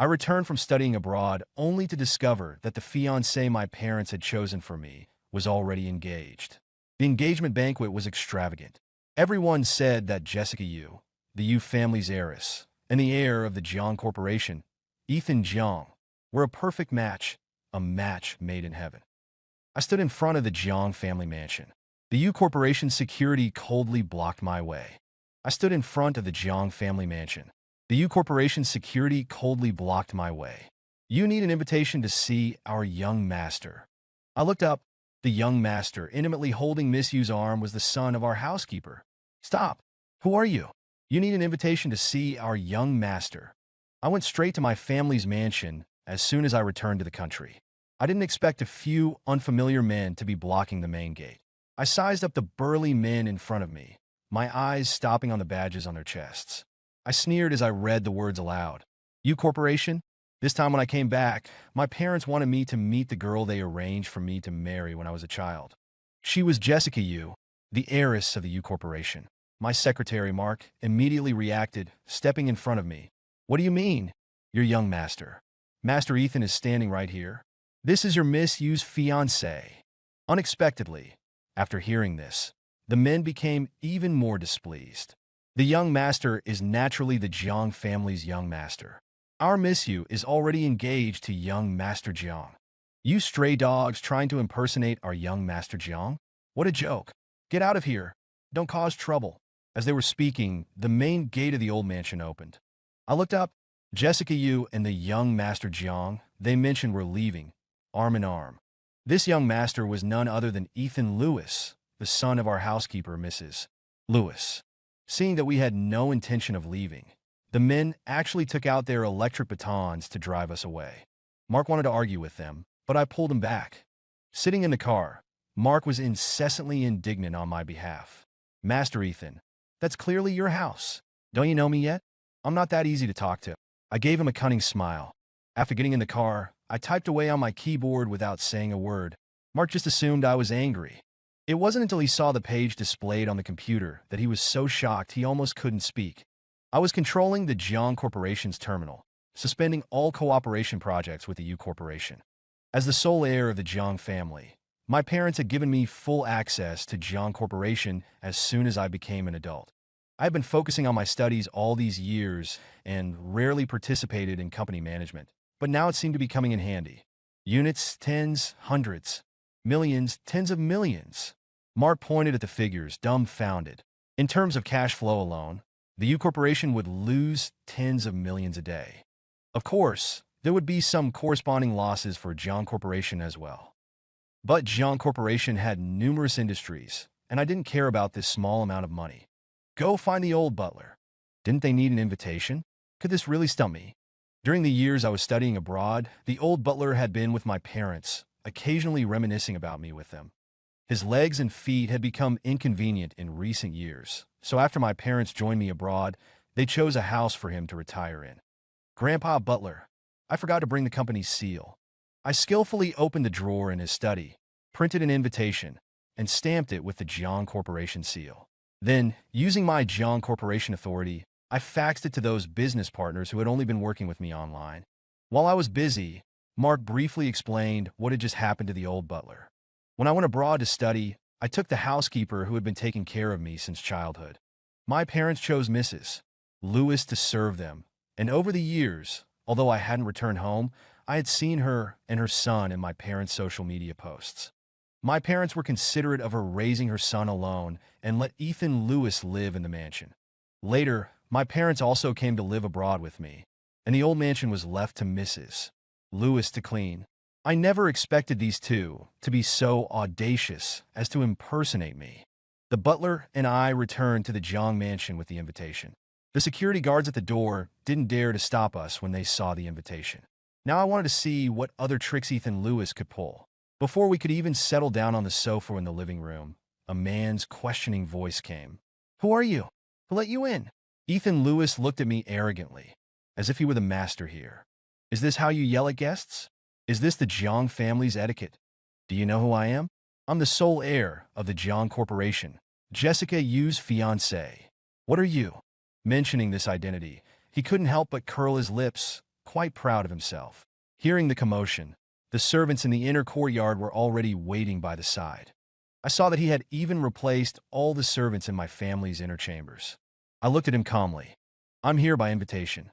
I returned from studying abroad only to discover that the fiancée my parents had chosen for me was already engaged. The engagement banquet was extravagant. Everyone said that Jessica Yu, the Yu family's heiress, and the heir of the Jiang Corporation, Ethan Jiang, were a perfect match, a match made in heaven. I stood in front of the Jiang family mansion. The Yu Corporation's security coldly blocked my way. I stood in front of the Jiang family mansion. The Yu Corporation's security coldly blocked my way. You need an invitation to see our young master. I looked up. The young master, intimately holding Miss Yu's arm, was the son of our housekeeper. Stop. Who are you? You need an invitation to see our young master. I went straight to my family's mansion as soon as I returned to the country. I didn't expect a few unfamiliar men to be blocking the main gate. I sized up the burly men in front of me, my eyes stopping on the badges on their chests. I sneered as I read the words aloud. Yu Corporation? This time when I came back, my parents wanted me to meet the girl they arranged for me to marry when I was a child. She was Jessica Yu, the heiress of the Yu Corporation. My secretary, Mark, immediately reacted, stepping in front of me. What do you mean? Your young master. Master Ethan is standing right here. This is your Miss Yu's fiancé. Unexpectedly, after hearing this, the men became even more displeased. The young master is naturally the Jiang family's young master. Our Miss Yu is already engaged to young Master Jiang. You stray dogs trying to impersonate our young Master Jiang? What a joke. Get out of here. Don't cause trouble. As they were speaking, the main gate of the old mansion opened. I looked up. Jessica Yu and the young Master Jiang, they mentioned, were leaving, arm in arm. This young master was none other than Ethan Lewis, the son of our housekeeper, Mrs. Lewis. Seeing that we had no intention of leaving, the men actually took out their electric batons to drive us away. Mark wanted to argue with them, but I pulled him back. Sitting in the car, Mark was incessantly indignant on my behalf. Master Ethan, that's clearly your house. Don't you know me yet? I'm not that easy to talk to. I gave him a cunning smile. After getting in the car, I typed away on my keyboard without saying a word. Mark just assumed I was angry. It wasn't until he saw the page displayed on the computer that he was so shocked he almost couldn't speak. I was controlling the Jiang Corporation's terminal, suspending all cooperation projects with the Yu Corporation. As the sole heir of the Jiang family, my parents had given me full access to Jiang Corporation as soon as I became an adult. I had been focusing on my studies all these years and rarely participated in company management, but now it seemed to be coming in handy. Units, tens, hundreds, millions, tens of millions. Mark pointed at the figures, dumbfounded. In terms of cash flow alone, the Yu Corporation would lose tens of millions a day. Of course, there would be some corresponding losses for Jiang Corporation as well. But Jiang Corporation had numerous industries, and I didn't care about this small amount of money. Go find the old butler. Didn't they need an invitation? Could this really stump me? During the years I was studying abroad, the old butler had been with my parents, occasionally reminiscing about me with them. His legs and feet had become inconvenient in recent years, so after my parents joined me abroad, they chose a house for him to retire in. Grandpa Butler. I forgot to bring the company's seal. I skillfully opened the drawer in his study, printed an invitation, and stamped it with the Jiang Corporation seal. Then, using my Jiang Corporation authority, I faxed it to those business partners who had only been working with me online. While I was busy, Mark briefly explained what had just happened to the old butler. When I went abroad to study, I took the housekeeper who had been taking care of me since childhood. My parents chose Mrs. Lewis to serve them, and over the years, although I hadn't returned home, I had seen her and her son in my parents' social media posts. My parents were considerate of her raising her son alone and let Ethan Lewis live in the mansion. Later, my parents also came to live abroad with me, and the old mansion was left to Mrs. Lewis to clean. I never expected these two to be so audacious as to impersonate me. The butler and I returned to the Jiang mansion with the invitation. The security guards at the door didn't dare to stop us when they saw the invitation. Now I wanted to see what other tricks Ethan Lewis could pull. Before we could even settle down on the sofa in the living room, a man's questioning voice came. "Who are you? Who let you in?" Ethan Lewis looked at me arrogantly, as if he were the master here. "Is this how you yell at guests? Is this the Jiang family's etiquette? Do you know who I am? I'm the sole heir of the Jiang Corporation, Jessica Yu's fiancé. What are you?" Mentioning this identity, he couldn't help but curl his lips, quite proud of himself. Hearing the commotion, the servants in the inner courtyard were already waiting by the side. I saw that he had even replaced all the servants in my family's inner chambers. I looked at him calmly. I'm here by invitation.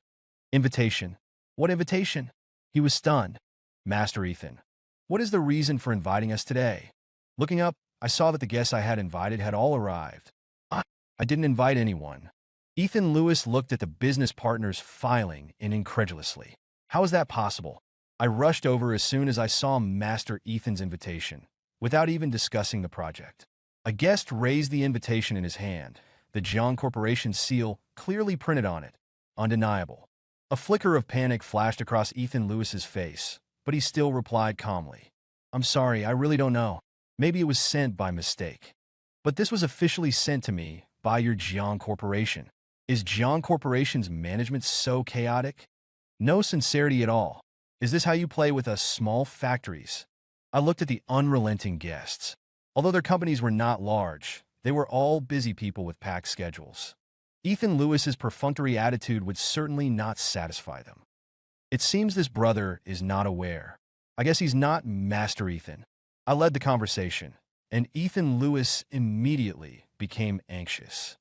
Invitation? What invitation? He was stunned. Master Ethan, what is the reason for inviting us today? Looking up, I saw that the guests I had invited had all arrived. I didn't invite anyone. Ethan Lewis looked at the business partners filing in incredulously. How is that possible? I rushed over as soon as I saw Master Ethan's invitation, without even discussing the project. A guest raised the invitation in his hand, the John Corporation seal clearly printed on it. Undeniable. A flicker of panic flashed across Ethan Lewis's face, but he still replied calmly. I'm sorry, I really don't know. Maybe it was sent by mistake. But this was officially sent to me by your John Corporation. Is John Corporation's management so chaotic? No sincerity at all. Is this how you play with us small factories? I looked at the unrelenting guests. Although their companies were not large, they were all busy people with packed schedules. Ethan Lewis's perfunctory attitude would certainly not satisfy them. It seems this brother is not aware. I guess he's not Master Ethan. I led the conversation, and Ethan Lewis immediately became anxious.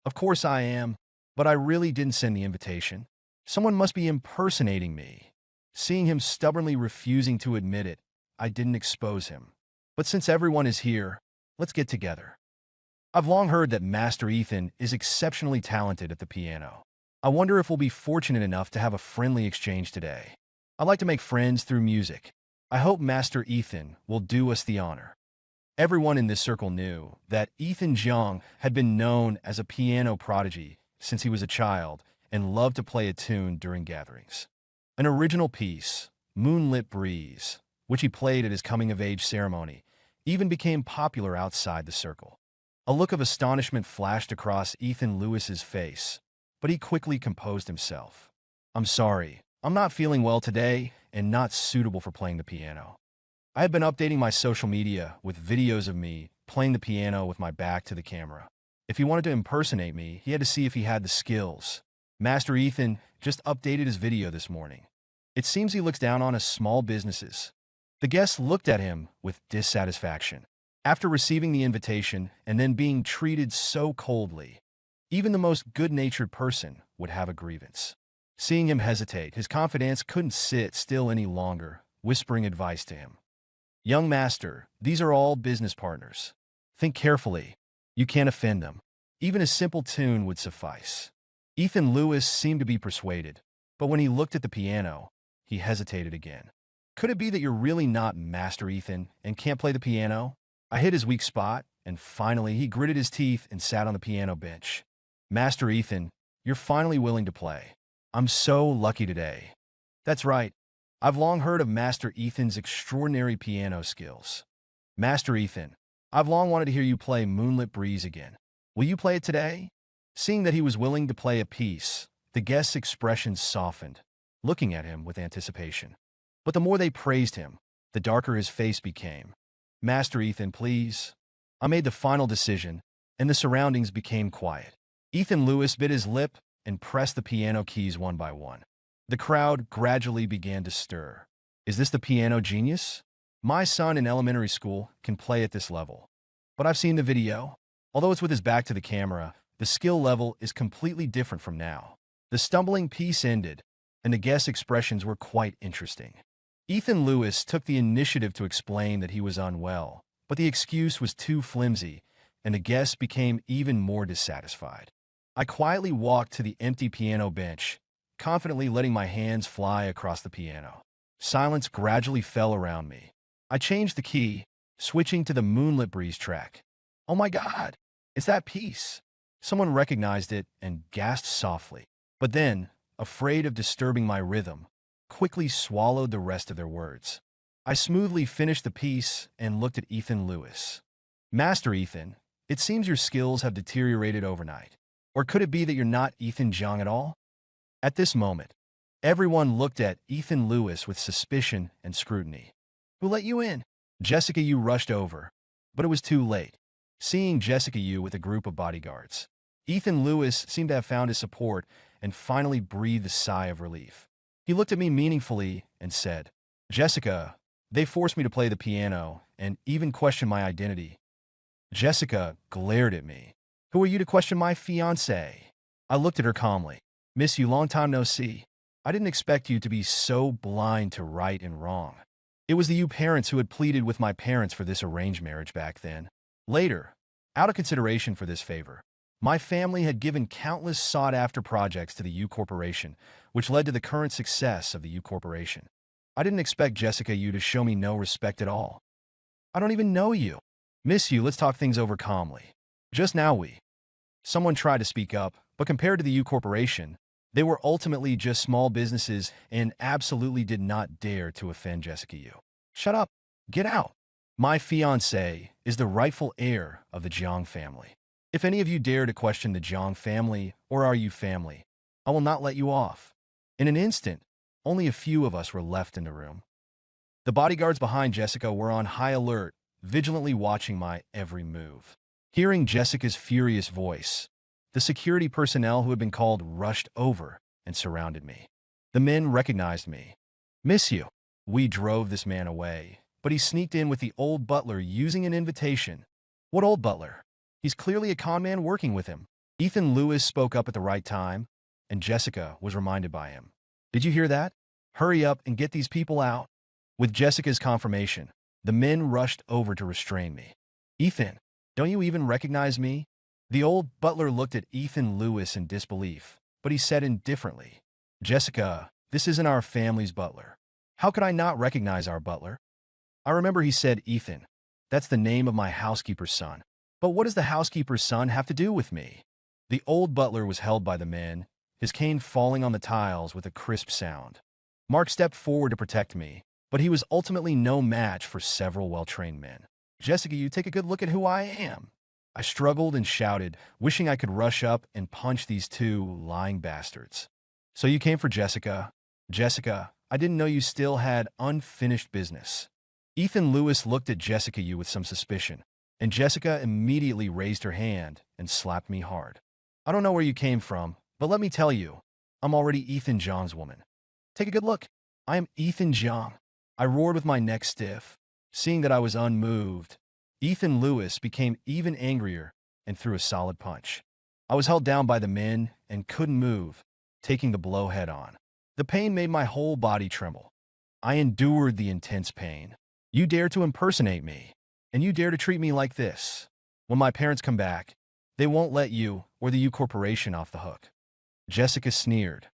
Of course I am, but I really didn't send the invitation. Someone must be impersonating me. Seeing him stubbornly refusing to admit it, I didn't expose him. But since everyone is here, let's get together. I've long heard that Master Ethan is exceptionally talented at the piano. I wonder if we'll be fortunate enough to have a friendly exchange today. I like to make friends through music. I hope Master Ethan will do us the honor. Everyone in this circle knew that Ethan Jung had been known as a piano prodigy since he was a child and loved to play a tune during gatherings. An original piece, Moonlit Breeze, which he played at his coming-of-age ceremony, even became popular outside the circle. A look of astonishment flashed across Ethan Lewis's face, but he quickly composed himself. I'm sorry, I'm not feeling well today and not suitable for playing the piano. I had been updating my social media with videos of me playing the piano with my back to the camera. If he wanted to impersonate me, he had to see if he had the skills. Master Ethan just updated his video this morning. It seems he looks down on us small businesses. The guests looked at him with dissatisfaction. After receiving the invitation and then being treated so coldly, even the most good-natured person would have a grievance. Seeing him hesitate, his confidence couldn't sit still any longer, whispering advice to him. Young master, these are all business partners. Think carefully. You can't offend them. Even a simple tune would suffice. Ethan Lewis seemed to be persuaded, but when he looked at the piano, he hesitated again. Could it be that you're really not Master Ethan and can't play the piano? I hit his weak spot, and finally he gritted his teeth and sat on the piano bench. Master Ethan, you're finally willing to play. I'm so lucky today. That's right. I've long heard of Master Ethan's extraordinary piano skills. Master Ethan, I've long wanted to hear you play Moonlit Breeze again. Will you play it today? Seeing that he was willing to play a piece, the guests' expressions softened, looking at him with anticipation. But the more they praised him, the darker his face became. Master Ethan, please. I made the final decision, and the surroundings became quiet. Ethan Lewis bit his lip and pressed the piano keys one by one. The crowd gradually began to stir. Is this the piano genius? My son in elementary school can play at this level. But I've seen the video. Although it's with his back to the camera, the skill level is completely different from now. The stumbling piece ended, and the guests' expressions were quite interesting. Ethan Lewis took the initiative to explain that he was unwell, but the excuse was too flimsy, and the guests became even more dissatisfied. I quietly walked to the empty piano bench, confidently letting my hands fly across the piano. Silence gradually fell around me. I changed the key, switching to the Moonlit Breeze track. Oh my God, it's that piece. Someone recognized it and gasped softly, but then, afraid of disturbing my rhythm, quickly swallowed the rest of their words. I smoothly finished the piece and looked at Ethan Lewis. Master Ethan, it seems your skills have deteriorated overnight. Or could it be that you're not Ethan Jung at all? At this moment, everyone looked at Ethan Lewis with suspicion and scrutiny. Who let you in? Jessica Yu rushed over, but it was too late. Seeing Jessica Yu with a group of bodyguards, Ethan Lewis seemed to have found his support and finally breathed a sigh of relief. He looked at me meaningfully and said, Jessica, they forced me to play the piano and even questioned my identity. Jessica glared at me. Who are you to question my fiancé? I looked at her calmly. Miss you, long time no see. I didn't expect you to be so blind to right and wrong. It was the you parents who had pleaded with my parents for this arranged marriage back then. Later, out of consideration for this favor, my family had given countless sought-after projects to the U Corporation, which led to the current success of the U Corporation. I didn't expect Jessica you to show me no respect at all. I don't even know you. Miss you, let's talk things over calmly. Just now Someone tried to speak up, but compared to the U Corporation, they were ultimately just small businesses and absolutely did not dare to offend Jessica Yu. Shut up. Get out. My fiancé is the rightful heir of the Jiang family. If any of you dare to question the Jiang family or our Yu family, I will not let you off. In an instant, only a few of us were left in the room. The bodyguards behind Jessica were on high alert, vigilantly watching my every move. Hearing Jessica's furious voice, the security personnel who had been called rushed over and surrounded me. The men recognized me. Miss you. We drove this man away, but he sneaked in with the old butler using an invitation. What old butler? He's clearly a con man working with him. Ethan Lewis spoke up at the right time, and Jessica was reminded by him. Did you hear that? Hurry up and get these people out. With Jessica's confirmation, the men rushed over to restrain me. Ethan, don't you even recognize me? The old butler looked at Ethan Lewis in disbelief, but he said indifferently, Jessica, this isn't our family's butler. How could I not recognize our butler? I remember he said, Ethan, that's the name of my housekeeper's son. But what does the housekeeper's son have to do with me? The old butler was held by the men, his cane falling on the tiles with a crisp sound. Mark stepped forward to protect me, but he was ultimately no match for several well-trained men. Jessica, you take a good look at who I am. I struggled and shouted, wishing I could rush up and punch these two lying bastards. So you came for Jessica? Jessica, I didn't know you still had unfinished business. Ethan Lewis looked at Jessica Yu with some suspicion, and Jessica immediately raised her hand and slapped me hard. I don't know where you came from, but let me tell you, I'm already Ethan Zhang's woman. Take a good look. I am Ethan Zhang. I roared with my neck stiff. Seeing that I was unmoved, Ethan Lewis became even angrier and threw a solid punch. I was held down by the men and couldn't move, taking the blow head on. The pain made my whole body tremble. I endured the intense pain. You dare to impersonate me, and you dare to treat me like this. When my parents come back, they won't let you or the U Corporation off the hook. Jessica sneered.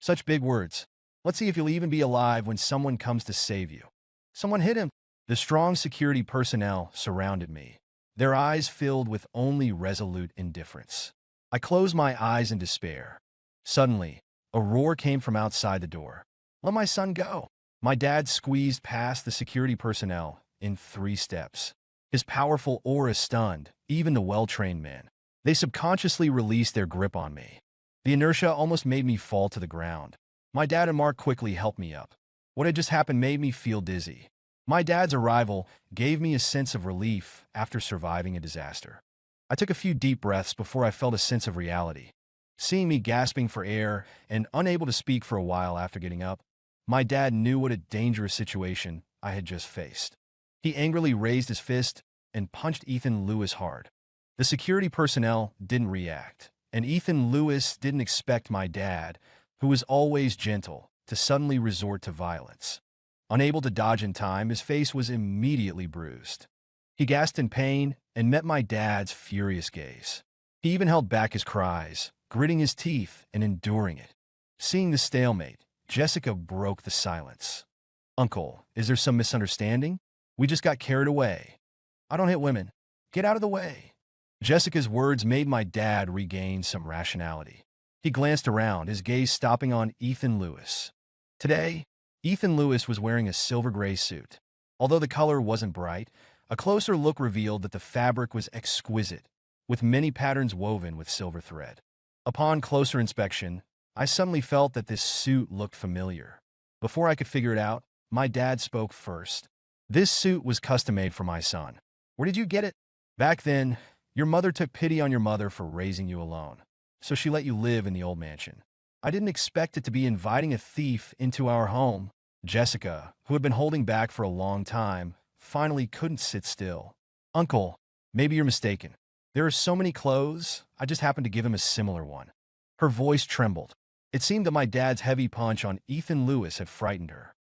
Such big words. Let's see if you'll even be alive when someone comes to save you. Someone hit him. The strong security personnel surrounded me, their eyes filled with only resolute indifference. I closed my eyes in despair. Suddenly, a roar came from outside the door. Let my son go. My dad squeezed past the security personnel in 3 steps. His powerful aura stunned even the well-trained men. They subconsciously released their grip on me. The inertia almost made me fall to the ground. My dad and Mark quickly helped me up. What had just happened made me feel dizzy. My dad's arrival gave me a sense of relief after surviving a disaster. I took a few deep breaths before I felt a sense of reality. Seeing me gasping for air and unable to speak for a while after getting up, my dad knew what a dangerous situation I had just faced. He angrily raised his fist and punched Ethan Lewis hard. The security personnel didn't react, and Ethan Lewis didn't expect my dad, who was always gentle, to suddenly resort to violence. Unable to dodge in time, his face was immediately bruised. He gasped in pain and met my dad's furious gaze. He even held back his cries, gritting his teeth and enduring it. Seeing the stalemate, Jessica broke the silence. Uncle, is there some misunderstanding? We just got carried away. I don't hit women. Get out of the way. Jessica's words made my dad regain some rationality. He glanced around, his gaze stopping on Ethan Lewis. Today, Ethan Lewis was wearing a silver-gray suit. Although the color wasn't bright, a closer look revealed that the fabric was exquisite, with many patterns woven with silver thread. Upon closer inspection, I suddenly felt that this suit looked familiar. Before I could figure it out, my dad spoke first. This suit was custom-made for my son. Where did you get it? Back then, your mother took pity on your mother for raising you alone, so she let you live in the old mansion. I didn't expect it to be inviting a thief into our home. Jessica, who had been holding back for a long time, finally couldn't sit still. Uncle, maybe you're mistaken. There are so many clothes, I just happened to give him a similar one. Her voice trembled. It seemed that my dad's heavy punch on Ethan Lewis had frightened her.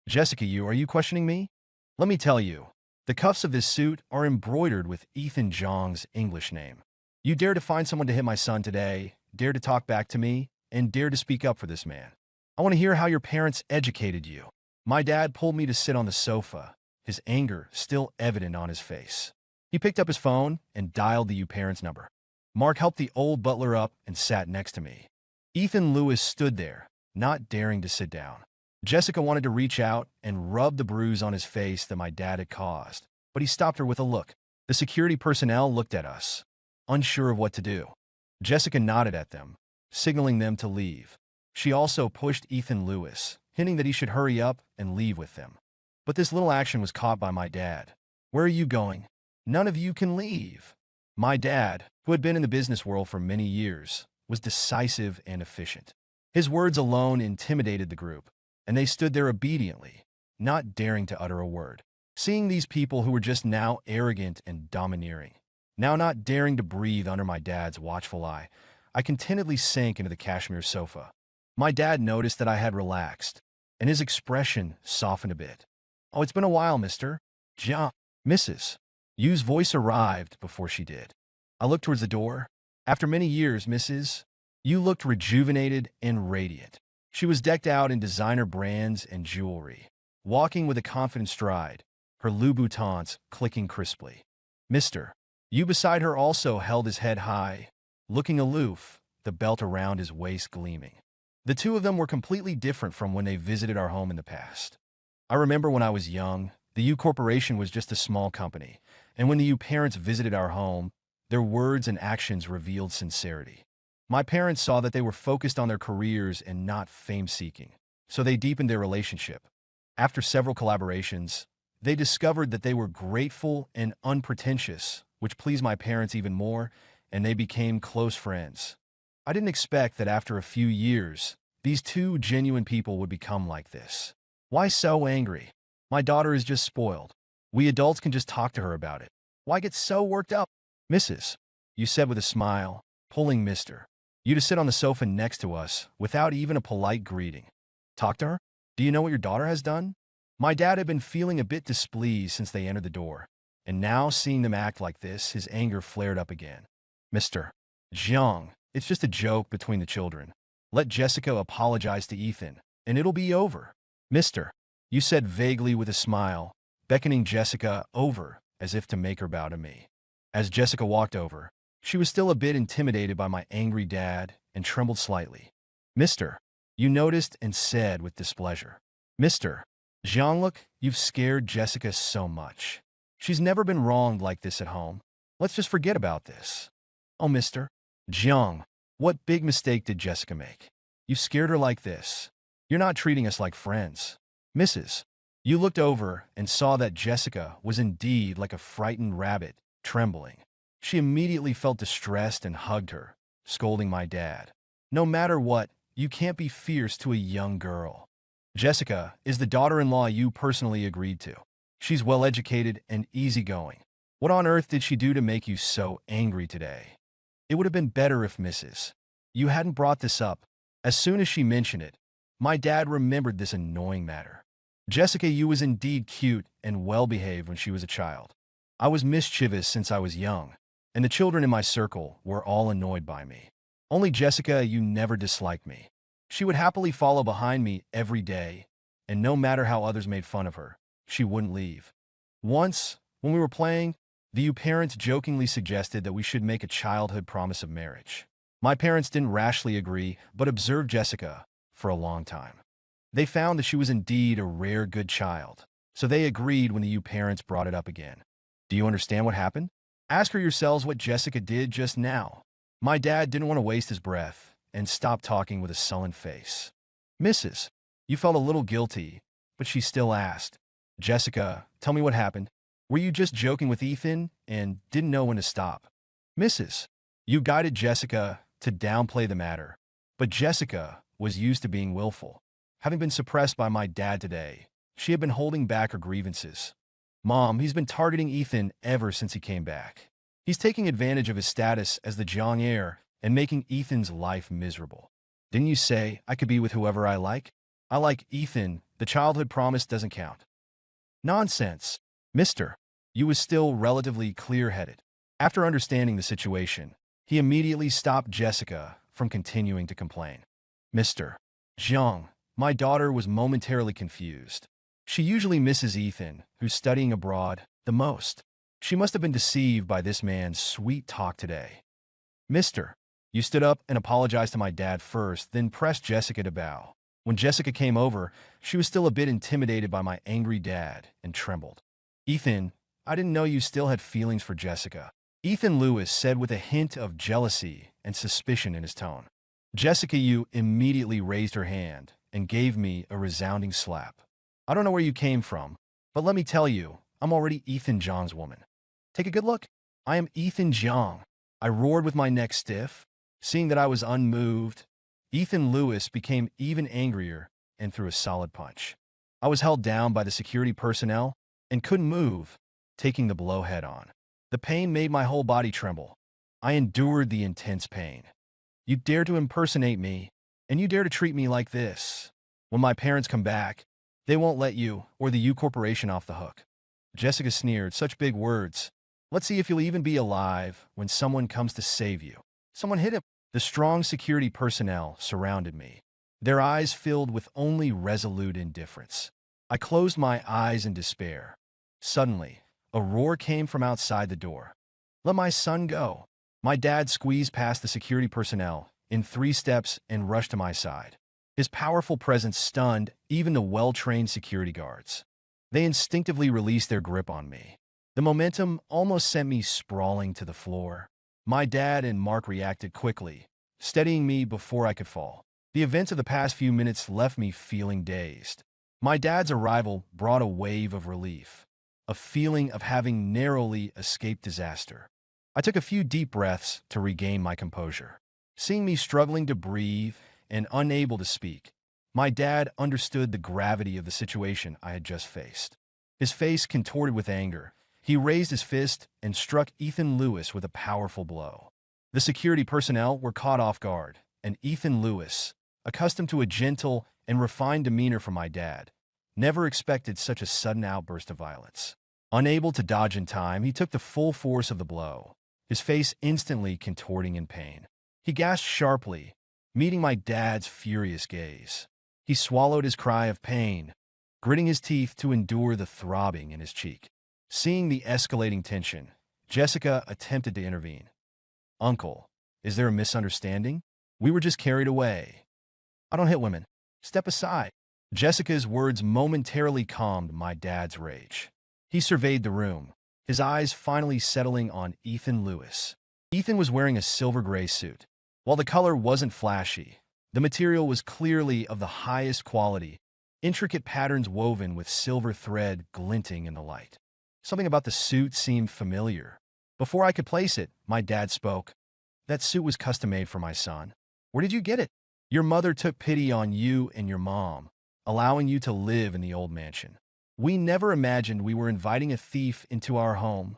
Jessica, are you questioning me? Let me tell you, the cuffs of this suit are embroidered with Ethan Jong's English name. You dare to find someone to hit my son today, dare to talk back to me, and dare to speak up for this man. I want to hear how your parents educated you. My dad pulled me to sit on the sofa, his anger still evident on his face. He picked up his phone and dialed the parents' number. Mark helped the old butler up and sat next to me. Ethan Lewis stood there, not daring to sit down. Jessica wanted to reach out and rub the bruise on his face that my dad had caused, but he stopped her with a look. The security personnel looked at us, unsure of what to do. Jessica nodded at them, signaling them to leave. She also pushed Ethan Lewis, hinting that he should hurry up and leave with them. But this little action was caught by my dad. Where are you going? None of you can leave. My dad, who had been in the business world for many years, was decisive and efficient. His words alone intimidated the group, and they stood there obediently, not daring to utter a word. Seeing these people who were just now arrogant and domineering, now not daring to breathe under my dad's watchful eye, I contentedly sank into the cashmere sofa. My dad noticed that I had relaxed, and his expression softened a bit. Oh, it's been a while, Mr. John. Mrs. Yu's voice arrived before she did. I looked towards the door. After many years, Mrs. Yu looked rejuvenated and radiant. She was decked out in designer brands and jewelry, walking with a confident stride, her Louboutins clicking crisply. Mr. Yu beside her also held his head high, looking aloof, the belt around his waist gleaming. The two of them were completely different from when they visited our home in the past. I remember when I was young, the Yu Corporation was just a small company, and when the Yu parents visited our home, their words and actions revealed sincerity. My parents saw that they were focused on their careers and not fame-seeking, so they deepened their relationship. After several collaborations, they discovered that they were grateful and unpretentious, which pleased my parents even more, and they became close friends. I didn't expect that after a few years, these two genuine people would become like this. Why so angry? My daughter is just spoiled. We adults can just talk to her about it. Why get so worked up? Mrs. You said with a smile, pulling Mr. You to sit on the sofa next to us without even a polite greeting. Talk to her? Do you know what your daughter has done? My dad had been feeling a bit displeased since they entered the door, and now seeing them act like this, his anger flared up again. Mr. Jiang, it's just a joke between the children. Let Jessica apologize to Ethan, and it'll be over. Mr. You said vaguely with a smile, beckoning Jessica over as if to make her bow to me. As Jessica walked over, she was still a bit intimidated by my angry dad and trembled slightly. Mr. You noticed and said with displeasure. Mr. Jean-Luc, you've scared Jessica so much. She's never been wronged like this at home. Let's just forget about this. Oh, Mr. Jiang, what big mistake did Jessica make? You scared her like this. You're not treating us like friends. Mrs. You looked over and saw that Jessica was indeed like a frightened rabbit, trembling. She immediately felt distressed and hugged her, scolding my dad. No matter what, you can't be fierce to a young girl. Jessica is the daughter-in-law you personally agreed to. She's well-educated and easygoing. What on earth did she do to make you so angry today? It would have been better if Mrs. You hadn't brought this up. As soon as she mentioned it, my dad remembered this annoying matter. Jessica Yu was indeed cute and well-behaved when she was a child. I was mischievous since I was young, and the children in my circle were all annoyed by me. Only Jessica Yu never disliked me. She would happily follow behind me every day, and no matter how others made fun of her, she wouldn't leave. Once, when we were playing, the Yu parents jokingly suggested that we should make a childhood promise of marriage. My parents didn't rashly agree, but observed Jessica for a long time. They found that she was indeed a rare good child, so they agreed when the Yu parents brought it up again. Do you understand what happened? Ask for yourselves what Jessica did just now. My dad didn't want to waste his breath and stopped talking with a sullen face. Mrs. You felt a little guilty, but she still asked, Jessica, tell me what happened. Were you just joking with Ethan and didn't know when to stop? Mrs. You guided Jessica to downplay the matter, but Jessica was used to being willful. Having been suppressed by my dad today, she had been holding back her grievances. Mom, he's been targeting Ethan ever since he came back. He's taking advantage of his status as the Jiang heir and making Ethan's life miserable. Didn't you say I could be with whoever I like? I like Ethan. The childhood promise doesn't count. Nonsense. Mister. You was still relatively clear-headed. After understanding the situation, he immediately stopped Jessica from continuing to complain. Mr. Jiang, my daughter was momentarily confused. She usually misses Ethan, who's studying abroad, the most. She must have been deceived by this man's sweet talk today. Mister, you stood up and apologized to my dad first, then pressed Jessica to bow. When Jessica came over, she was still a bit intimidated by my angry dad and trembled. Ethan, I didn't know you still had feelings for Jessica. Ethan Lewis said with a hint of jealousy and suspicion in his tone. Jessica Yu immediately raised her hand and gave me a resounding slap. I don't know where you came from, but let me tell you, I'm already Ethan Jiang's woman. Take a good look. I am Ethan Jiang. I roared with my neck stiff. Seeing that I was unmoved, Ethan Lewis became even angrier and threw a solid punch. I was held down by the security personnel and couldn't move, taking the blow head-on. The pain made my whole body tremble. I endured the intense pain. You dare to impersonate me, and you dare to treat me like this. When my parents come back, they won't let you or the U Corporation off the hook. Jessica sneered, such big words. Let's see if you'll even be alive when someone comes to save you. Someone hit him. The strong security personnel surrounded me, their eyes filled with only resolute indifference. I closed my eyes in despair. Suddenly, a roar came from outside the door. Let my son go. My dad squeezed past the security personnel in 3 steps and rushed to my side. His powerful presence stunned even the well-trained security guards. They instinctively released their grip on me. The momentum almost sent me sprawling to the floor. My dad and Mark reacted quickly, steadying me before I could fall. The events of the past few minutes left me feeling dazed. My dad's arrival brought a wave of relief, a feeling of having narrowly escaped disaster. I took a few deep breaths to regain my composure. Seeing me struggling to breathe and unable to speak, my dad understood the gravity of the situation I had just faced. His face contorted with anger. He raised his fist and struck Ethan Lewis with a powerful blow. The security personnel were caught off guard, and Ethan Lewis, accustomed to a gentle and refined demeanor from my dad, never expected such a sudden outburst of violence. Unable to dodge in time, he took the full force of the blow, his face instantly contorting in pain. He gasped sharply, meeting my dad's furious gaze. He swallowed his cry of pain, gritting his teeth to endure the throbbing in his cheek. Seeing the escalating tension, Jessica attempted to intervene. Uncle, is there a misunderstanding? We were just carried away. I don't hit women. Step aside. Jessica's words momentarily calmed my dad's rage. He surveyed the room, his eyes finally settling on Ethan Lewis. Ethan was wearing a silver-gray suit. While the color wasn't flashy, the material was clearly of the highest quality, intricate patterns woven with silver thread glinting in the light. Something about the suit seemed familiar. Before I could place it, my dad spoke. That suit was custom-made for my son. Where did you get it? Your mother took pity on you and your mom, allowing you to live in the old mansion. We never imagined we were inviting a thief into our home.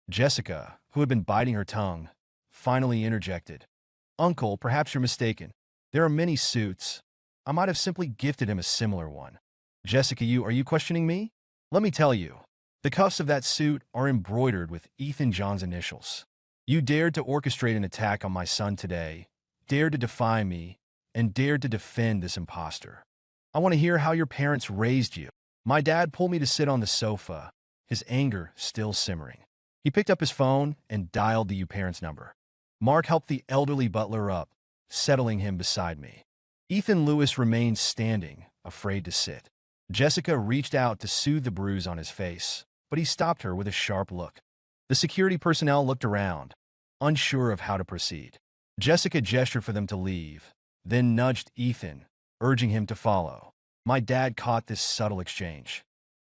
Jessica, who had been biting her tongue, finally interjected. Uncle, perhaps you're mistaken. There are many suits. I might have simply gifted him a similar one. Jessica, are you questioning me? Let me tell you. The cuffs of that suit are embroidered with Ethan John's initials. You dared to orchestrate an attack on my son today, dared to defy me, and dared to defend this imposter. I want to hear how your parents raised you. My dad pulled me to sit on the sofa, his anger still simmering. He picked up his phone and dialed the parents' number. Mark helped the elderly butler up, settling him beside me. Ethan Lewis remained standing, afraid to sit. Jessica reached out to soothe the bruise on his face, but he stopped her with a sharp look. The security personnel looked around, unsure of how to proceed. Jessica gestured for them to leave, then nudged Ethan, urging him to follow. My dad caught this subtle exchange.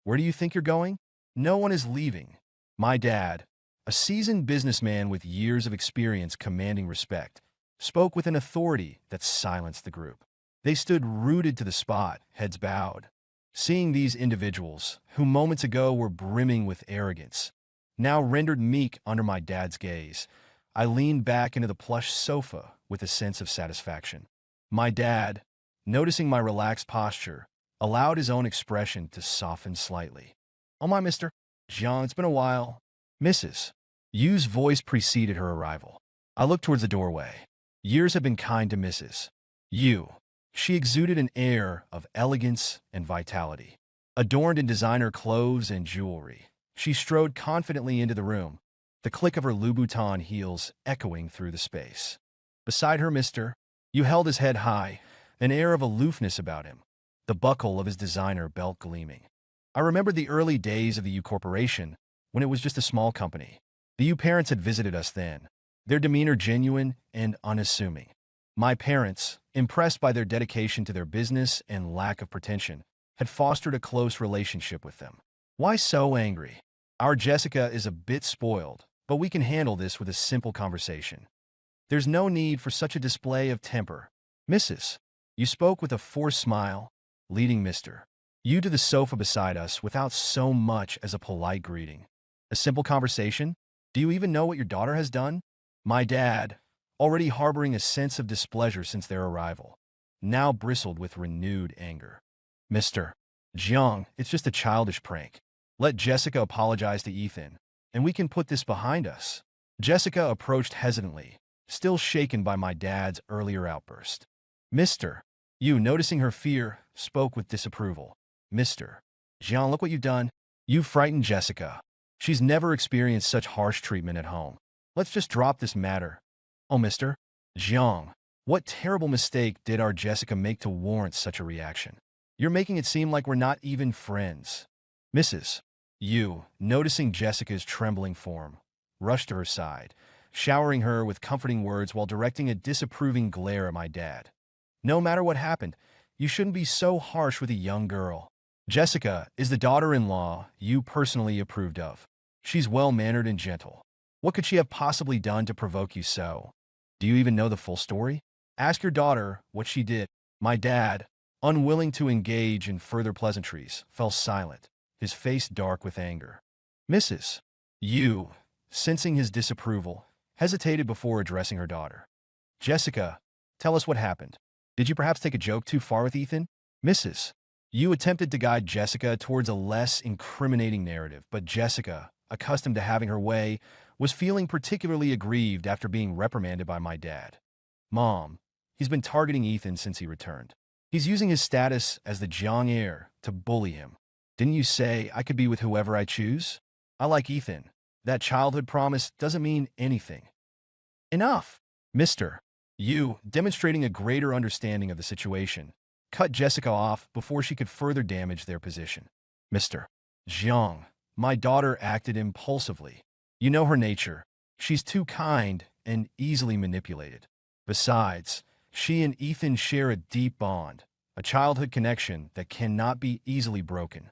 Where do you think you're going? No one is leaving. My dad, a seasoned businessman with years of experience commanding respect, spoke with an authority that silenced the group. They stood rooted to the spot, heads bowed. Seeing these individuals, who moments ago were brimming with arrogance, now rendered meek under my dad's gaze, I leaned back into the plush sofa with a sense of satisfaction. My dad, noticing my relaxed posture, allowed his own expression to soften slightly. "Oh my, Mr. Jean, it's been a while." Mrs. Yu's voice preceded her arrival. I looked towards the doorway. Years have been kind to Mrs. Yu. She exuded an air of elegance and vitality. Adorned in designer clothes and jewelry, she strode confidently into the room, the click of her Louboutin heels echoing through the space. Beside her, Mr. Yu held his head high, an air of aloofness about him, the buckle of his designer belt gleaming. I remembered the early days of the Yu Corporation, when it was just a small company. The Yu parents had visited us then, their demeanor genuine and unassuming. My parents, impressed by their dedication to their business and lack of pretension, had fostered a close relationship with them. "Why so angry? Our Jessica is a bit spoiled, but we can handle this with a simple conversation. There's no need for such a display of temper." Mrs. You spoke with a forced smile, leading Mr. You to the sofa beside us without so much as a polite greeting. "A simple conversation? Do you even know what your daughter has done?" My dad, already harboring a sense of displeasure since their arrival, now bristled with renewed anger. "Mr. Jiang, it's just a childish prank. Let Jessica apologize to Ethan, and we can put this behind us." Jessica approached hesitantly, still shaken by my dad's earlier outburst. Mr. Yu, noticing her fear, spoke with disapproval. "Mr. Jiang, look what you've done. You've frightened Jessica. She's never experienced such harsh treatment at home. Let's just drop this matter." "Oh, Mr. Jiang, what terrible mistake did our Jessica make to warrant such a reaction? You're making it seem like we're not even friends." Mrs. Yu, noticing Jessica's trembling form, rushed to her side, showering her with comforting words while directing a disapproving glare at my dad. "No matter what happened, you shouldn't be so harsh with a young girl. Jessica is the daughter-in-law you personally approved of. She's well-mannered and gentle. What could she have possibly done to provoke you so? Do you even know the full story? Ask your daughter what she did." My dad, unwilling to engage in further pleasantries, fell silent, his face dark with anger. Mrs. Yu, sensing his disapproval, hesitated before addressing her daughter. "Jessica, tell us what happened. Did you perhaps take a joke too far with Ethan?" Mrs. Yu attempted to guide Jessica towards a less incriminating narrative, but Jessica, accustomed to having her way, was feeling particularly aggrieved after being reprimanded by my dad. "Mom, he's been targeting Ethan since he returned. He's using his status as the Jiang heir to bully him. Didn't you say I could be with whoever I choose? I like Ethan. That childhood promise doesn't mean anything." "Enough." Mr. Yu, demonstrating a greater understanding of the situation, cut Jessica off before she could further damage their position. "Mr. Jiang, my daughter acted impulsively. You know her nature. She's too kind and easily manipulated. Besides, she and Ethan share a deep bond, a childhood connection that cannot be easily broken.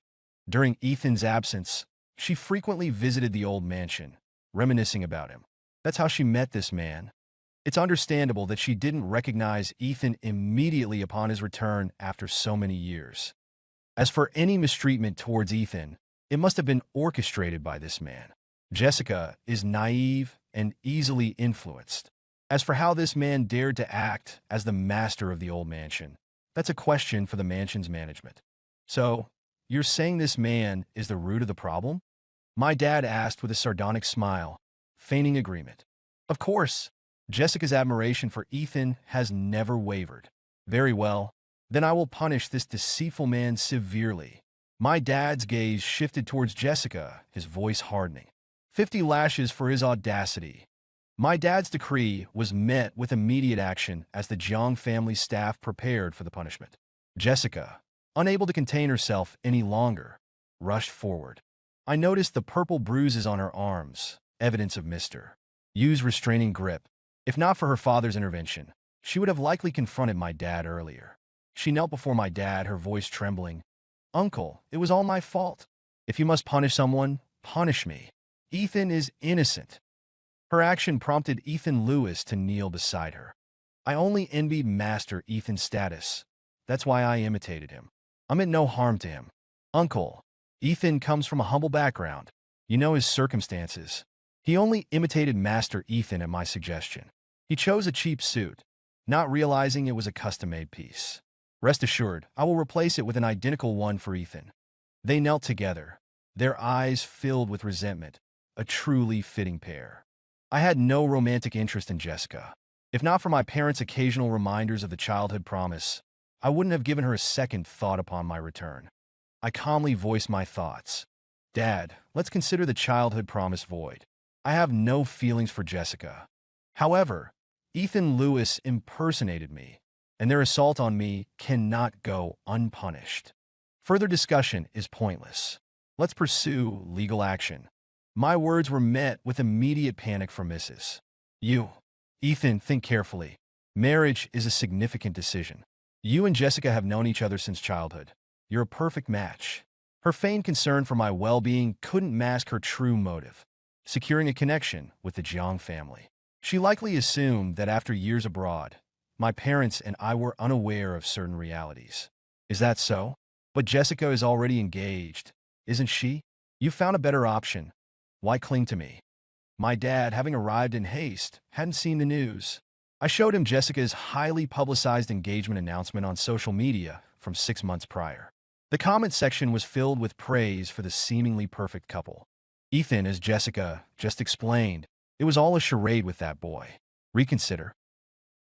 During Ethan's absence, she frequently visited the old mansion, reminiscing about him. That's how she met this man. It's understandable that she didn't recognize Ethan immediately upon his return after so many years. As for any mistreatment towards Ethan, it must have been orchestrated by this man. Jessica is naive and easily influenced. As for how this man dared to act as the master of the old mansion, that's a question for the mansion's management." "So, you're saying this man is the root of the problem?" my dad asked with a sardonic smile, feigning agreement. "Of course. Jessica's admiration for Ethan has never wavered." "Very well. Then I will punish this deceitful man severely." My dad's gaze shifted towards Jessica, his voice hardening. 50 lashes for his audacity. My dad's decree was met with immediate action as the Jiang family staff prepared for the punishment. Jessica, unable to contain herself any longer, rushed forward. I noticed the purple bruises on her arms, evidence of Mr. Yu's restraining grip. If not for her father's intervention, she would have likely confronted my dad earlier. She knelt before my dad, her voice trembling. "Uncle, it was all my fault. If you must punish someone, punish me. Ethan is innocent." Her action prompted Ethan Lewis to kneel beside her. I only envied Master Ethan's status, That's why I imitated him. I meant no harm to him. Uncle, Ethan comes from a humble background. You know his circumstances. He only imitated Master Ethan at my suggestion. He chose a cheap suit, not realizing it was a custom-made piece. Rest assured, I will replace it with an identical one for Ethan. They knelt together, their eyes filled with resentment, a truly fitting pair. I had no romantic interest in Jessica. If not for my parents' occasional reminders of the childhood promise, I wouldn't have given her a second thought upon my return. I calmly voiced my thoughts. Dad, let's consider the childhood promise void. I have no feelings for Jessica. However, Ethan Lewis impersonated me, and their assault on me cannot go unpunished. Further discussion is pointless. Let's pursue legal action. My words were met with immediate panic from Mrs. You. Ethan, think carefully. Marriage is a significant decision. You and Jessica have known each other since childhood. You're a perfect match. Her feigned concern for my well-being couldn't mask her true motive, securing a connection with the Jiang family. She likely assumed that after years abroad, my parents and I were unaware of certain realities. Is that so? But Jessica is already engaged, isn't she? You found a better option. Why cling to me? My dad, having arrived in haste, hadn't seen the news. I showed him Jessica's highly publicized engagement announcement on social media from 6 months prior. The comment section was filled with praise for the seemingly perfect couple. Ethan, as Jessica just explained, it was all a charade with that boy. Reconsider.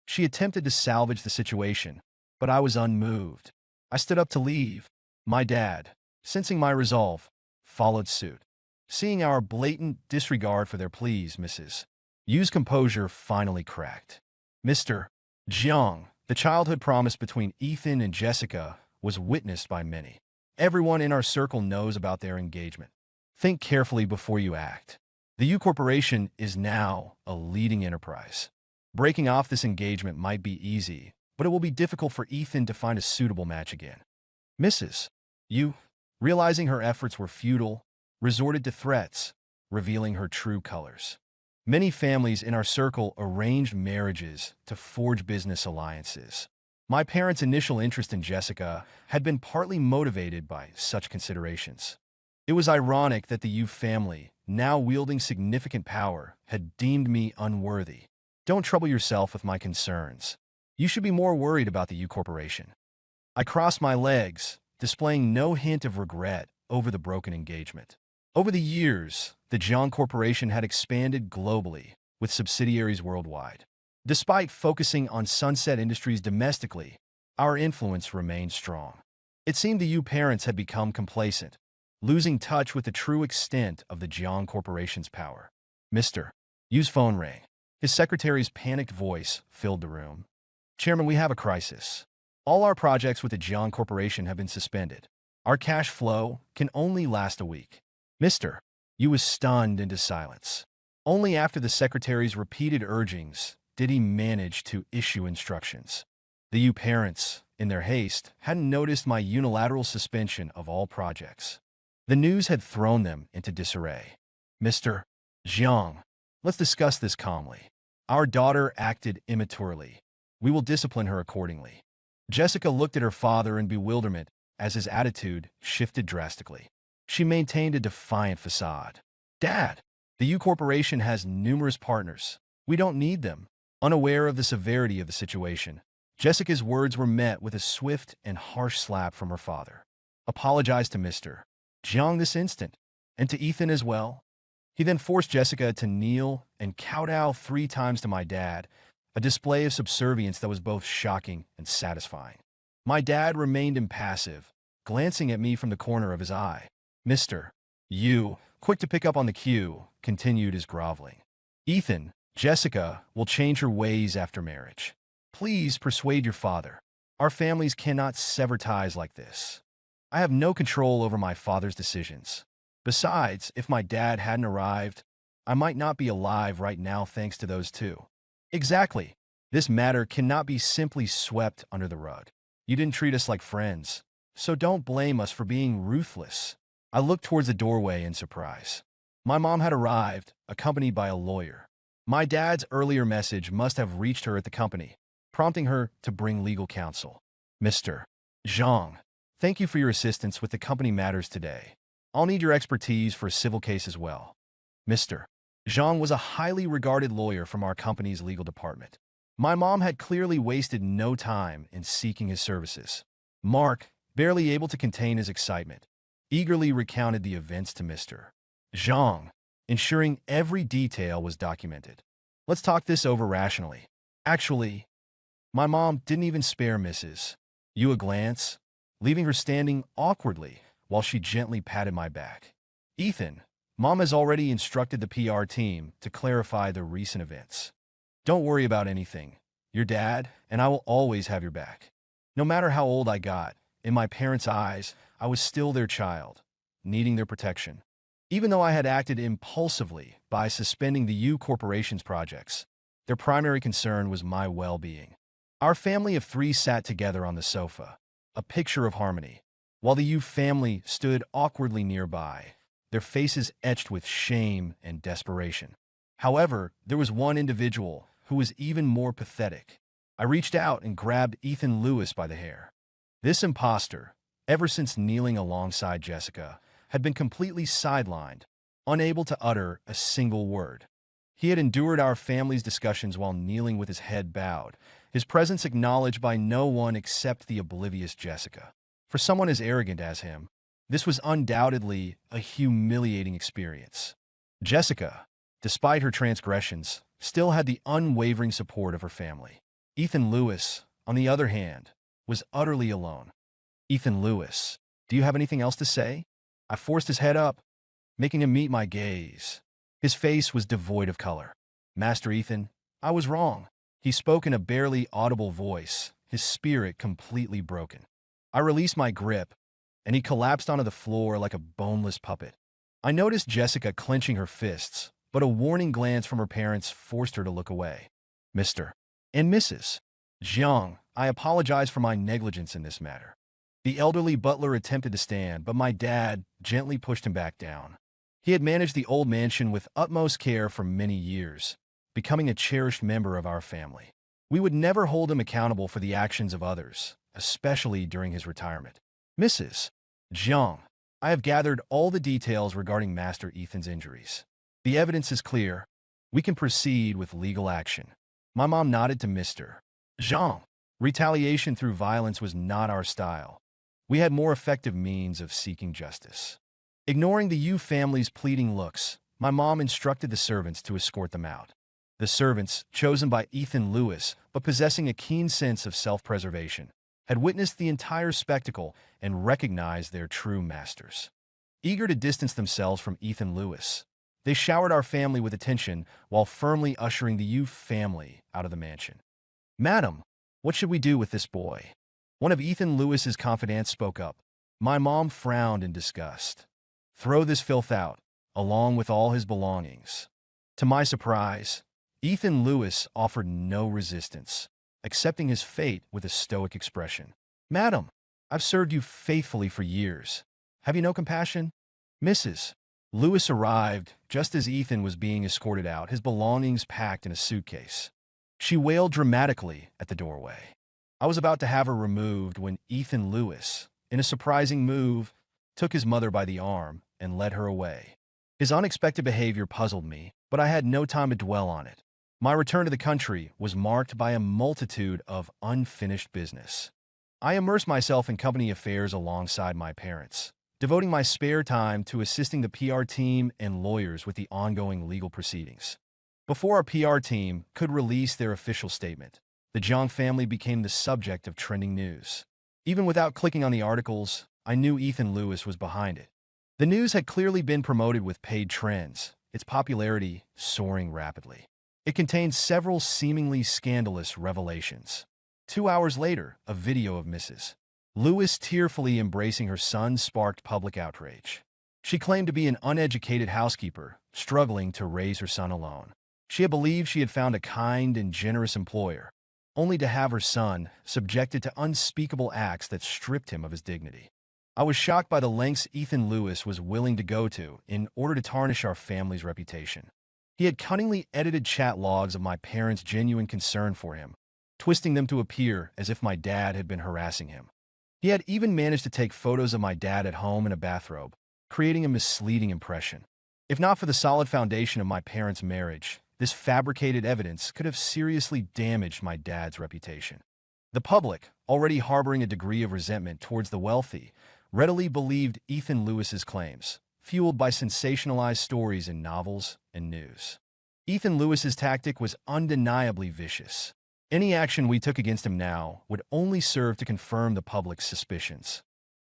She attempted to salvage the situation, but I was unmoved. I stood up to leave. My dad, sensing my resolve, followed suit. Seeing our blatant disregard for their pleas, Mrs. Yu's composure finally cracked. Mr. Jiang, the childhood promise between Ethan and Jessica was witnessed by many. Everyone in our circle knows about their engagement. Think carefully before you act. The U Corporation is now a leading enterprise. Breaking off this engagement might be easy, but it will be difficult for Ethan to find a suitable match again. Mrs. Yu, realizing her efforts were futile, resorted to threats, revealing her true colors. Many families in our circle arranged marriages to forge business alliances. My parents' initial interest in Jessica had been partly motivated by such considerations. It was ironic that the Yu family, now wielding significant power, had deemed me unworthy. Don't trouble yourself with my concerns. You should be more worried about the U Corporation. I crossed my legs, displaying no hint of regret over the broken engagement. Over the years, the Jiang Corporation had expanded globally, with subsidiaries worldwide. Despite focusing on sunset industries domestically, our influence remained strong. It seemed the Yu parents had become complacent, losing touch with the true extent of the Jiang Corporation's power. Mr. Yu's phone rang. His secretary's panicked voice filled the room. Chairman, we have a crisis. All our projects with the Jiang Corporation have been suspended. Our cash flow can only last a week. Mr. Yu was stunned into silence. Only after the secretary's repeated urgings did he manage to issue instructions. The Yu parents, in their haste, hadn't noticed my unilateral suspension of all projects. The news had thrown them into disarray. Mr. Jiang, let's discuss this calmly. Our daughter acted immaturely. We will discipline her accordingly. Jessica looked at her father in bewilderment as his attitude shifted drastically. She maintained a defiant facade. Dad, the U Corporation has numerous partners. We don't need them. Unaware of the severity of the situation, Jessica's words were met with a swift and harsh slap from her father. Apologize to Mr. Jiang this instant, and to Ethan as well. He then forced Jessica to kneel and kowtow 3 times to my dad, a display of subservience that was both shocking and satisfying. My dad remained impassive, glancing at me from the corner of his eye. Mr. Yu, quick to pick up on the cue, continued his groveling. Ethan, Jessica will change her ways after marriage. Please persuade your father. Our families cannot sever ties like this. I have no control over my father's decisions. Besides, if my dad hadn't arrived, I might not be alive right now thanks to those two. Exactly. This matter cannot be simply swept under the rug. You didn't treat us like friends, so don't blame us for being ruthless. I looked towards the doorway in surprise. My mom had arrived, accompanied by a lawyer. My dad's earlier message must have reached her at the company, prompting her to bring legal counsel. Mr. Zhang, thank you for your assistance with the company matters today. I'll need your expertise for a civil case as well. Mr. Zhang was a highly regarded lawyer from our company's legal department. My mom had clearly wasted no time in seeking his services. Mark, barely able to contain his excitement, eagerly recounted the events to Mr. Zhang, ensuring every detail was documented. Let's talk this over rationally. Actually, my mom didn't even spare Mrs. Yu a glance, leaving her standing awkwardly while she gently patted my back. Ethan, Mom has already instructed the PR team to clarify the recent events. Don't worry about anything. Your dad and I will always have your back. No matter how old I got, in my parents' eyes, I was still their child, needing their protection. Even though I had acted impulsively by suspending the U Corporation's projects, their primary concern was my well-being. Our family of three sat together on the sofa, a picture of harmony, while the U family stood awkwardly nearby, their faces etched with shame and desperation. However, there was one individual who was even more pathetic. I reached out and grabbed Ethan Lewis by the hair. This imposter, ever since kneeling alongside Jessica, had been completely sidelined, unable to utter a single word. He had endured our family's discussions while kneeling with his head bowed, his presence acknowledged by no one except the oblivious Jessica. For someone as arrogant as him, this was undoubtedly a humiliating experience. Jessica, despite her transgressions, still had the unwavering support of her family. Ethan Lewis, on the other hand, was utterly alone. Ethan Lewis, do you have anything else to say? I forced his head up, making him meet my gaze. His face was devoid of color. Master Ethan, I was wrong. He spoke in a barely audible voice, his spirit completely broken. I released my grip, and he collapsed onto the floor like a boneless puppet. I noticed Jessica clenching her fists, but a warning glance from her parents forced her to look away. Mr. and Mrs. Jiang, I apologize for my negligence in this matter. The elderly butler attempted to stand, but my dad gently pushed him back down. He had managed the old mansion with utmost care for many years, becoming a cherished member of our family. We would never hold him accountable for the actions of others, especially during his retirement. Mrs. Jiang, I have gathered all the details regarding Master Ethan's injuries. The evidence is clear. We can proceed with legal action. My mom nodded to Mr. Jiang. Retaliation through violence was not our style. We had more effective means of seeking justice. Ignoring the Yu family's pleading looks, my mom instructed the servants to escort them out. The servants, chosen by Ethan Lewis but possessing a keen sense of self-preservation, had witnessed the entire spectacle and recognized their true masters. Eager to distance themselves from Ethan Lewis, they showered our family with attention while firmly ushering the Yu family out of the mansion. Madam, what should we do with this boy? One of Ethan Lewis's confidants spoke up. My mom frowned in disgust. Throw this filth out, along with all his belongings. To my surprise, Ethan Lewis offered no resistance, accepting his fate with a stoic expression. Madam, I've served you faithfully for years. Have you no compassion? Mrs. Lewis arrived just as Ethan was being escorted out, his belongings packed in a suitcase. She wailed dramatically at the doorway. I was about to have her removed when Ethan Lewis, in a surprising move, took his mother by the arm and led her away. His unexpected behavior puzzled me, but I had no time to dwell on it. My return to the country was marked by a multitude of unfinished business. I immersed myself in company affairs alongside my parents, devoting my spare time to assisting the PR team and lawyers with the ongoing legal proceedings. Before our PR team could release their official statement, the Jiang family became the subject of trending news. Even without clicking on the articles, I knew Ethan Lewis was behind it. The news had clearly been promoted with paid trends, its popularity soaring rapidly. It contained several seemingly scandalous revelations. 2 hours later, a video of Mrs. Lewis tearfully embracing her son sparked public outrage. She claimed to be an uneducated housekeeper, struggling to raise her son alone. She had believed she had found a kind and generous employer, only to have her son subjected to unspeakable acts that stripped him of his dignity. I was shocked by the lengths Ethan Lewis was willing to go to in order to tarnish our family's reputation. He had cunningly edited chat logs of my parents' genuine concern for him, twisting them to appear as if my dad had been harassing him. He had even managed to take photos of my dad at home in a bathrobe, creating a misleading impression. If not for the solid foundation of my parents' marriage, this fabricated evidence could have seriously damaged my dad's reputation. The public, already harboring a degree of resentment towards the wealthy, readily believed Ethan Lewis's claims, fueled by sensationalized stories in novels and news. Ethan Lewis's tactic was undeniably vicious. Any action we took against him now would only serve to confirm the public's suspicions.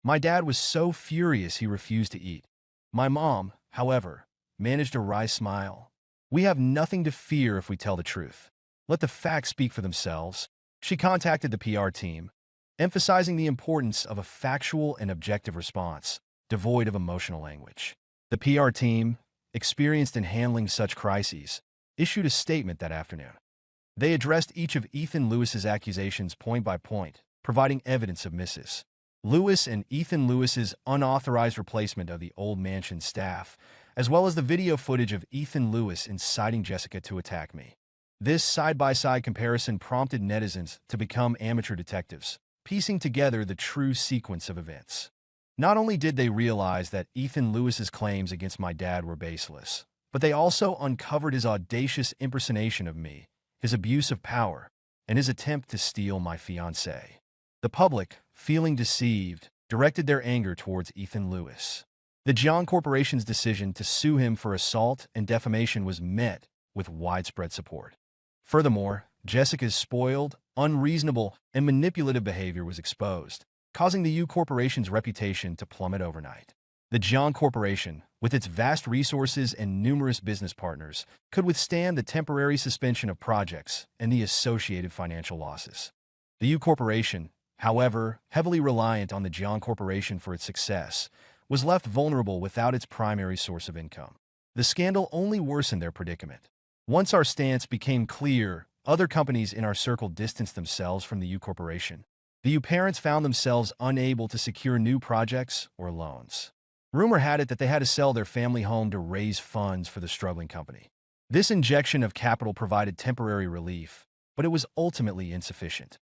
My dad was so furious he refused to eat. My mom, however, managed a wry smile. "We have nothing to fear if we tell the truth. Let the facts speak for themselves." She contacted the PR team, emphasizing the importance of a factual and objective response, devoid of emotional language. The PR team, experienced in handling such crises, issued a statement that afternoon. They addressed each of Ethan Lewis's accusations point by point, providing evidence of Mrs. Lewis and Ethan Lewis's unauthorized replacement of the old mansion staff, as well as the video footage of Ethan Lewis inciting Jessica to attack me. This side-by-side comparison prompted netizens to become amateur detectives, piecing together the true sequence of events. Not only did they realize that Ethan Lewis's claims against my dad were baseless, but they also uncovered his audacious impersonation of me, his abuse of power, and his attempt to steal my fiancée. The public, feeling deceived, directed their anger towards Ethan Lewis. The John Corporation's decision to sue him for assault and defamation was met with widespread support. Furthermore, Jessica's spoiled, unreasonable, and manipulative behavior was exposed, causing the U Corporation's reputation to plummet overnight. The John Corporation, with its vast resources and numerous business partners, could withstand the temporary suspension of projects and the associated financial losses. The U Corporation, however, heavily reliant on the John Corporation for its success, was left vulnerable without its primary source of income. The scandal only worsened their predicament. Once our stance became clear, other companies in our circle distanced themselves from the U Corporation. The U parents found themselves unable to secure new projects or loans. Rumor had it that they had to sell their family home to raise funds for the struggling company. This injection of capital provided temporary relief, but it was ultimately insufficient.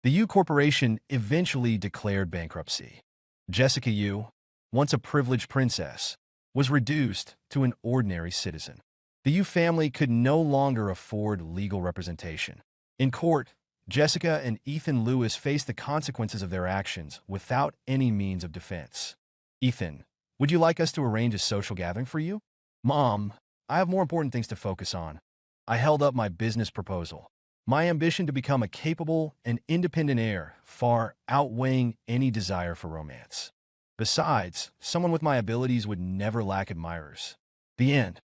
The U Corporation eventually declared bankruptcy. Jessica Yu, once a privileged princess, was reduced to an ordinary citizen. The Yu family could no longer afford legal representation. In court, Jessica and Ethan Lewis faced the consequences of their actions without any means of defense. "Ethan, would you like us to arrange a social gathering for you?" "Mom, I have more important things to focus on." I held up my business proposal, my ambition to become a capable and independent heir far outweighing any desire for romance. Besides, someone with my abilities would never lack admirers. The end.